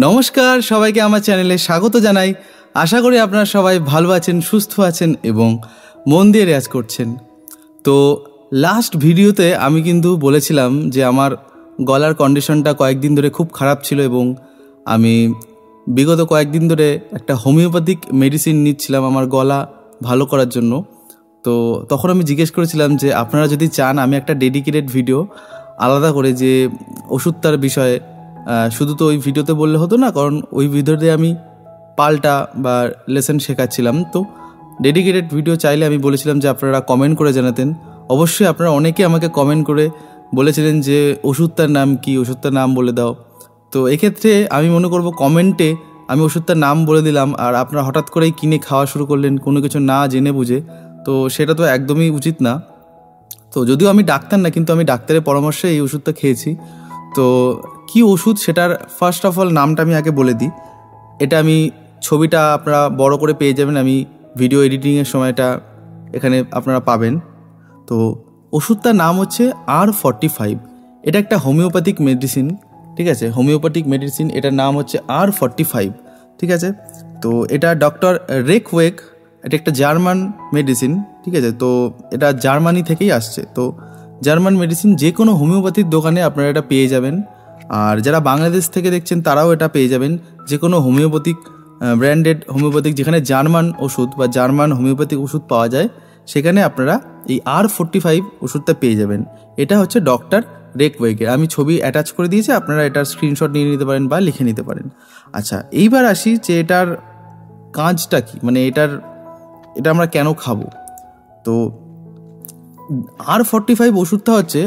নমস্কার, সবাইকে আমার চ্যানেলে স্বাগত জানাই। আশা করি আপনারা সবাই ভালো আছেন, সুস্থ আছেন এবং মন দিয়ে রেয়াজ করছেন। তো লাস্ট ভিডিওতে আমি কিন্তু বলেছিলাম যে আমার গলার কন্ডিশনটা কয়েকদিন ধরে খুব খারাপ ছিল এবং আমি বিগত কয়েকদিন ধরে একটা হোমিওপ্যাথিক মেডিসিন নিচ্ছিলাম আমার গলা ভালো করার জন্য। তো তখন আমি জিজ্ঞেস করেছিলাম যে আপনারা যদি চান আমি একটা ডেডিকেটেড ভিডিও আলাদা করে যে ওষুধটার বিষয়ে, শুধু তো ওই ভিডিওতে বললে হতো না, কারণ ওই ভিডিওতে আমি পাল্টা বা লেসন শেখাচ্ছিলাম। তো ডেডিকেটেড ভিডিও চাইলে আমি বলেছিলাম যে আপনারা কমেন্ট করে জানাতেন। অবশ্যই আপনারা অনেকে আমাকে কমেন্ট করে বলেছিলেন যে ওষুধটার নাম কি, ওষুধটার নাম বলে দাও। তো এক্ষেত্রে আমি মনে করব কমেন্টে আমি ওষুধটার নাম বলে দিলাম আর আপনারা হঠাৎ করেই কিনে খাওয়া শুরু করলেন কোনো কিছু না জেনে বুঝে, তো সেটা তো একদমই উচিত না। তো যদিও আমি ডাক্তার না, কিন্তু আমি ডাক্তারের পরামর্শে এই ওষুধটা খেয়েছি। তো কি ওষুধ সেটার ফার্স্ট অফ অল নামটা আমি আগে বলে দিই। এটা আমি ছবিটা আপনারা বড় করে পেয়ে যাবেন, আমি ভিডিও এডিটিংয়ের সময়টা এখানে আপনারা পাবেন। তো ওষুধটার নাম হচ্ছে R45। এটা একটা হোমিওপ্যাথিক মেডিসিন, ঠিক আছে, হোমিওপ্যাথিক মেডিসিন। এটার নাম হচ্ছে R45, ঠিক আছে। তো এটা ডক্টর রেকওয়েগ, এটা একটা জার্মান মেডিসিন, ঠিক আছে। তো এটা জার্মানি থেকেই আসছে। তো জার্মান মেডিসিন যে কোনো হোমিওপ্যাথির দোকানে আপনারা এটা পেয়ে যাবেন। আর যারা বাংলাদেশ থেকে দেখছেন তারাও এটা পেয়ে যাবেন, যে কোনো হোমিওপ্যাথিক ব্র্যান্ডেড হোমিওপ্যাথিক যেখানে জার্মান ওষুধ বা জার্মান হোমিওপ্যাথিক ওষুধ পাওয়া যায় সেখানে আপনারা এই R45 ওষুধটা পেয়ে যাবেন। এটা হচ্ছে ডক্টর রেকওয়েগের। আমি ছবি অ্যাটাচ করে দিয়েছি, আপনারা এটার স্ক্রিনশট নিয়ে নিতে পারেন বা লিখে নিতে পারেন। আচ্ছা, এইবার আসি যে এটার কাজটা কি, মানে এটা আমরা কেন খাবো। তো R45 ওষুধটা হচ্ছে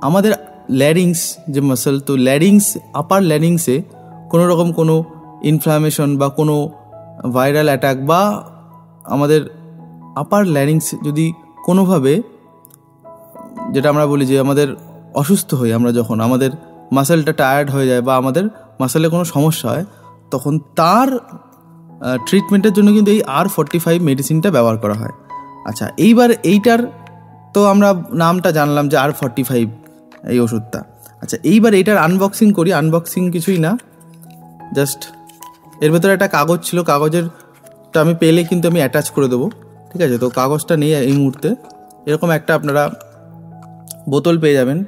আমাদের ল্যারিংস যে মাসল, তো ল্যারিংস, আপার ল্যারিংসে কোনো রকম কোনো ইনফ্লামেশন বা কোনো ভাইরাল অ্যাটাক বা আমাদের আপার ল্যারিংস যদি কোনোভাবে, যেটা আমরা বলি যে আমাদের অসুস্থ হই, আমরা যখন আমাদের মাসেলটা টায়ার্ড হয়ে যায় বা আমাদের মাসেলে কোনো সমস্যা হয়, তখন তার ট্রিটমেন্টের জন্য কিন্তু এই R45 মেডিসিনটা ব্যবহার করা হয়। আচ্ছা, এইবার এইটার তো আমরা নামটা জানলাম যে R45 এই ওষুধটা। আচ্ছা, এইবার এইটার আনবক্সিং করি। আনবক্সিং কিছুই না, জাস্ট এর ভেতরে একটা কাগজ ছিল, কাগজেরটা আমি পেলে কিন্তু আমি অ্যাটাচ করে দেবো, ঠিক আছে। তো কাগজটা নেই এই মুহূর্তে। এরকম একটা আপনারা বোতল পেয়ে যাবেন,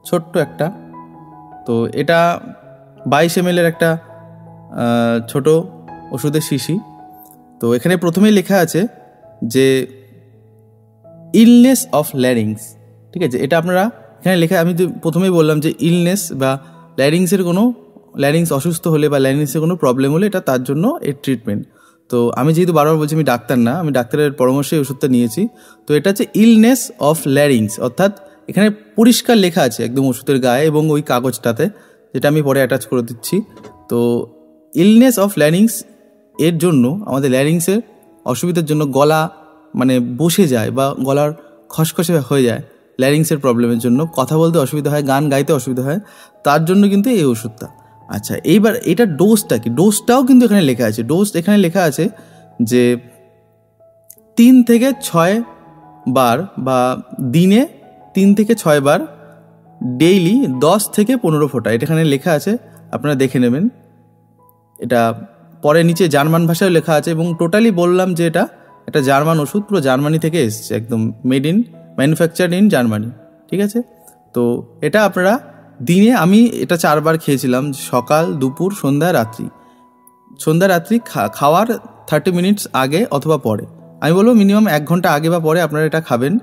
ছোট্ট একটা। তো এটা 22 ml একটা ছোট ওষুধের শিশি। তো এখানে প্রথমেই লেখা আছে যে ইলনেস অফ ল্যারিংস, ঠিক আছে। এটা আপনারা এখানে লেখা, আমি তো প্রথমেই বললাম যে ইলনেস বা ল্যারিংসের কোনো, ল্যারিংস অসুস্থ হলে বা ল্যারিংসের কোনো প্রবলেম হলে এটা তার জন্য এর ট্রিটমেন্ট। তো আমি যেহেতু বারবার বলছি আমি ডাক্তার না, আমি ডাক্তারের পরামর্শে ওষুধটা নিয়েছি। তো এটা হচ্ছে ইলনেস অফ ল্যারিংস, অর্থাৎ এখানে পরিষ্কার লেখা আছে একদম ওষুধের গায়ে এবং ওই কাগজটাতে, যেটা আমি পরে অ্যাটাচ করে দিচ্ছি। তো ইলনেস অফ ল্যারিংস এর জন্য, আমাদের ল্যারিংসের অসুবিধার জন্য, গলা মানে বসে যায় বা গলার খসখসে হয়ে যায়, ল্যারিংসের প্রবলেমের জন্য কথা বলতে অসুবিধা হয়, গান গাইতে অসুবিধা হয়, তার জন্য কিন্তু এই ওষুধটা। আচ্ছা, এইবার এটার ডোজটা কি, ডোজটাও কিন্তু এখানে লেখা আছে। ডোজ এখানে লেখা আছে যে 3 থেকে 6 বার বা দিনে 3 থেকে 6 বার, ডেইলি 10 থেকে 15 ফোঁটা, এটা এখানে লেখা আছে, আপনারা দেখে নেবেন। এটা পরে নিচে জার্মান ভাষায় লেখা আছে এবং টোটালি বললাম যে এটা একটা জার্মান ওষুধ, পুরো জার্মানি থেকে এসছে, একদম ম্যানুফ্যাকচার্ড ইন জার্মানি, ঠিক আছে। তো এটা আপনারা দিনে, আমি এটা 4 বার খেয়েছিলাম, সকাল, দুপুর, সন্ধ্যা, রাত্রি। সন্ধ্যা রাত্রি খাওয়ার 30 মিনিটস আগে অথবা পরে, আমি বলবো মিনিমাম 1 ঘন্টা আগে বা পরে আপনারা এটা খাবেন।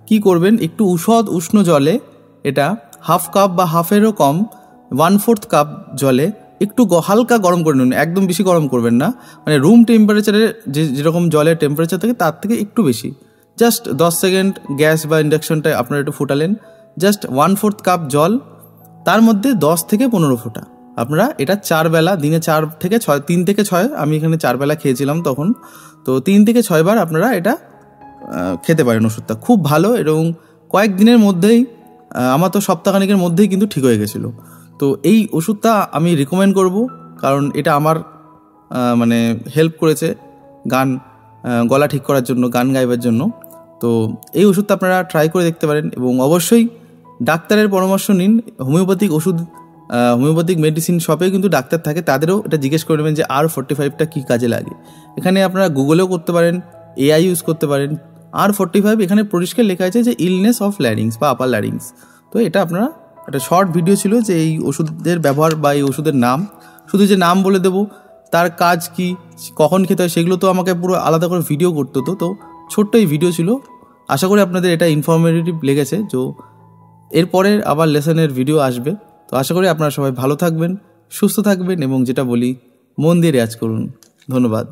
কি করবেন, একটু উষ্ণ জলে এটা হাফ কাপ বা হাফেরও কম, 1/4 কাপ জলে একটু হালকা গরম করে নিন, একদম বেশি গরম করবেন না, মানে রুম টেম্পারেচারে যেরকম জলের টেম্পারেচার থাকে তার থেকে একটু বেশি। জাস্ট 10 সেকেন্ড গ্যাস বা ইন্ডাকশনটা আপনারা একটু ফুটালেন, জাস্ট 1/4 কাপ জল, তার মধ্যে 10 থেকে 15 ফোঁটা। আপনারা এটা 4 বেলা, দিনে 4 থেকে 6, 3 থেকে 6, আমি এখানে 4 বেলা খেয়েছিলাম তখন। তো 3 থেকে 6 বার আপনারা এটা খেতে পারেন। ওষুধটা খুব ভালো এবং কয়েকদিনের মধ্যেই, আমার তো সপ্তাহখানেকের মধ্যেই কিন্তু ঠিক হয়ে গেছিলো। তো এই ওষুধটা আমি রিকমেন্ড করব, কারণ এটা আমার মানে হেল্প করেছে গলা ঠিক করার জন্য, গান গাইবার জন্য। তো এই ওষুধটা আপনারা ট্রাই করে দেখতে পারেন এবং অবশ্যই ডাক্তারের পরামর্শ নিন। হোমিওপ্যাথিক ওষুধ হোমিওপ্যাথিক মেডিসিন শপে কিন্তু ডাক্তার থাকে, তাদেরও এটা জিজ্ঞেস করে নেবেন যে R45টা কী কাজে লাগে। এখানে আপনারা গুগলেও করতে পারেন, AI ইউজ করতে পারেন। R45 এখানে পরিষ্কার লেখা আছে যে ইলনেস অফ ল্যারিংস বা আপার ল্যারিংস। তো এটা আপনারা একটা শর্ট ভিডিও ছিল যে এই ওষুধের ব্যবহার বা এই ওষুধের নাম, শুধু যে নাম বলে দেবো, তার কাজ কি, কখন খেতে হয়, সেগুলো তো আমাকে পুরো আলাদা করে ভিডিও করতে হতো। তো ছোট্ট এই ভিডিও ছিল, আশা করি আপনাদের এটা ইনফরমেটিভ লেগেছে। তো এরপরে আবার লেসনের ভিডিও আসবে। তো আশা করি আপনারা সবাই ভালো থাকবেন, সুস্থ থাকবেন এবং যেটা বলি মন দিয়ে রেয়াজ করুন। ধন্যবাদ।